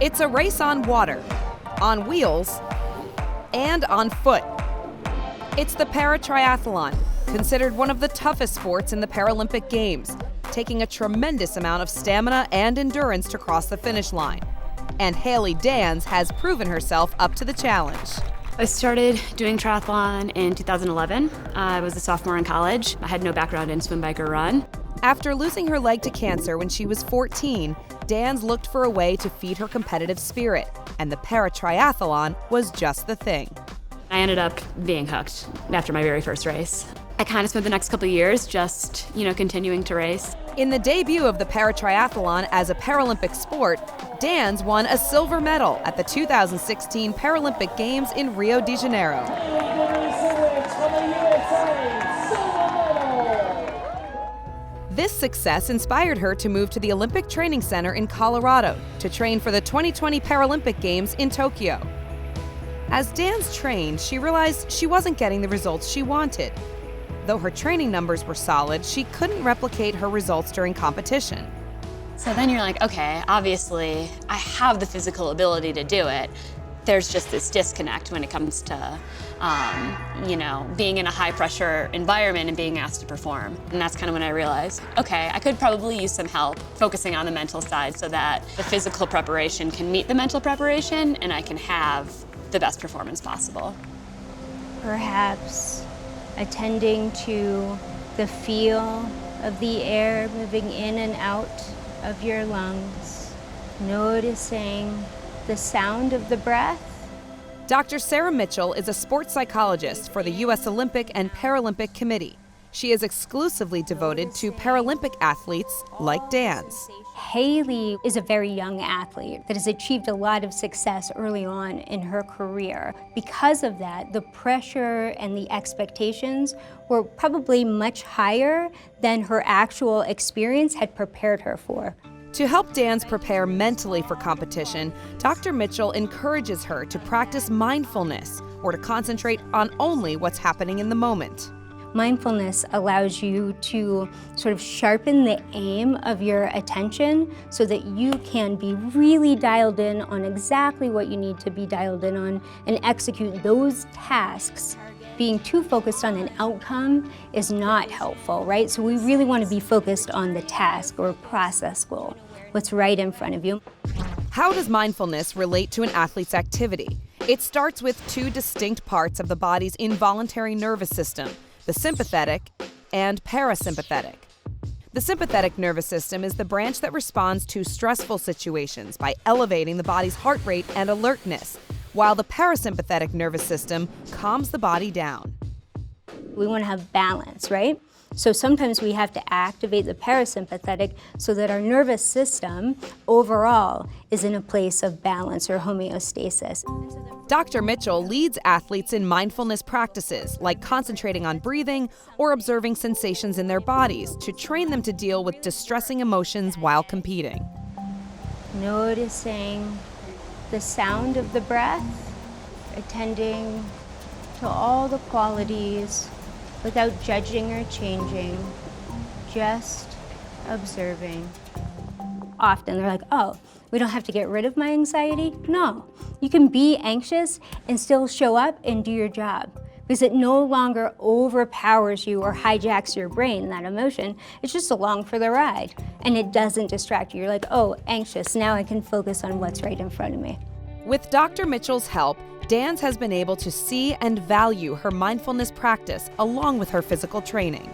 It's a race on water, on wheels, and on foot. It's the Paratriathlon, considered one of the toughest sports in the Paralympic Games, taking a tremendous amount of stamina and endurance to cross the finish line. And Hailey Danz has proven herself up to the challenge. I started doing triathlon in 2011. I was a sophomore in college. I had no background in swim, bike, or run. After losing her leg to cancer when she was 14, Danz looked for a way to feed her competitive spirit, and the paratriathlon was just the thing. I ended up being hooked after my very first race. I kind of spent the next couple of years just, continuing to race. In the debut of the paratriathlon as a Paralympic sport, Danz won a silver medal at the 2016 Paralympic Games in Rio de Janeiro. This success inspired her to move to the Olympic Training Center in Colorado to train for the 2020 Paralympic Games in Tokyo. As Danz trained, she realized she wasn't getting the results she wanted. Though her training numbers were solid, she couldn't replicate her results during competition. So then you're like, okay, obviously I have the physical ability to do it. There's just this disconnect when it comes to, being in a high pressure environment and being asked to perform. And that's kind of when I realized, okay, I could probably use some help focusing on the mental side so that the physical preparation can meet the mental preparation and I can have the best performance possible. Perhaps attending to the feel of the air moving in and out of your lungs, noticing the sound of the breath. Dr. Sara Mitchell is a sports psychologist for the U.S. Olympic and Paralympic Committee. She is exclusively devoted to Paralympic athletes like Danz. Hailey is a very young athlete that has achieved a lot of success early on in her career. Because of that, the pressure and the expectations were probably much higher than her actual experience had prepared her for. To help Danz prepare mentally for competition, Dr. Mitchell encourages her to practice mindfulness or to concentrate on only what's happening in the moment. Mindfulness allows you to sort of sharpen the aim of your attention so that you can be really dialed in on exactly what you need to be dialed in on and execute those tasks. Being too focused on an outcome is not helpful, right? So we really want to be focused on the task or process goal, what's right in front of you. How does mindfulness relate to an athlete's activity? It starts with two distinct parts of the body's involuntary nervous system, the sympathetic and parasympathetic. The sympathetic nervous system is the branch that responds to stressful situations by elevating the body's heart rate and alertness, while the parasympathetic nervous system calms the body down. We want to have balance, right? So sometimes we have to activate the parasympathetic so that our nervous system overall is in a place of balance or homeostasis. Dr. Mitchell leads athletes in mindfulness practices like concentrating on breathing or observing sensations in their bodies to train them to deal with distressing emotions while competing. Noticing the sound of the breath, attending to all the qualities without judging or changing, just observing. Often they're like, oh, we don't have to get rid of my anxiety? No, you can be anxious and still show up and do your job because it no longer overpowers you or hijacks your brain, that emotion. It's just along for the ride and it doesn't distract you. You're like, oh, anxious, now I can focus on what's right in front of me. With Dr. Mitchell's help, Danz has been able to see and value her mindfulness practice along with her physical training.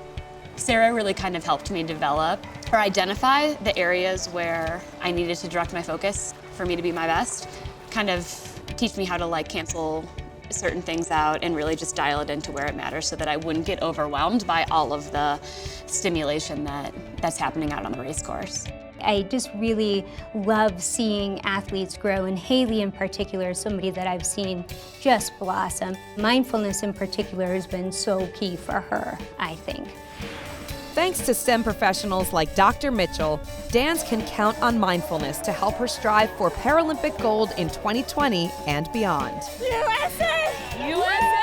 Sara really kind of helped me develop or identify the areas where I needed to direct my focus for me to be my best, kind of teach me how to cancel certain things out and really just dial it into where it matters so that I wouldn't get overwhelmed by all of the stimulation that's happening out on the race course. I just really love seeing athletes grow, and Hailey in particular is somebody that I've seen just blossom. Mindfulness in particular has been so key for her, I think. Thanks to STEM professionals like Dr. Mitchell, Danz can count on mindfulness to help her strive for Paralympic gold in 2020 and beyond. USA! USA!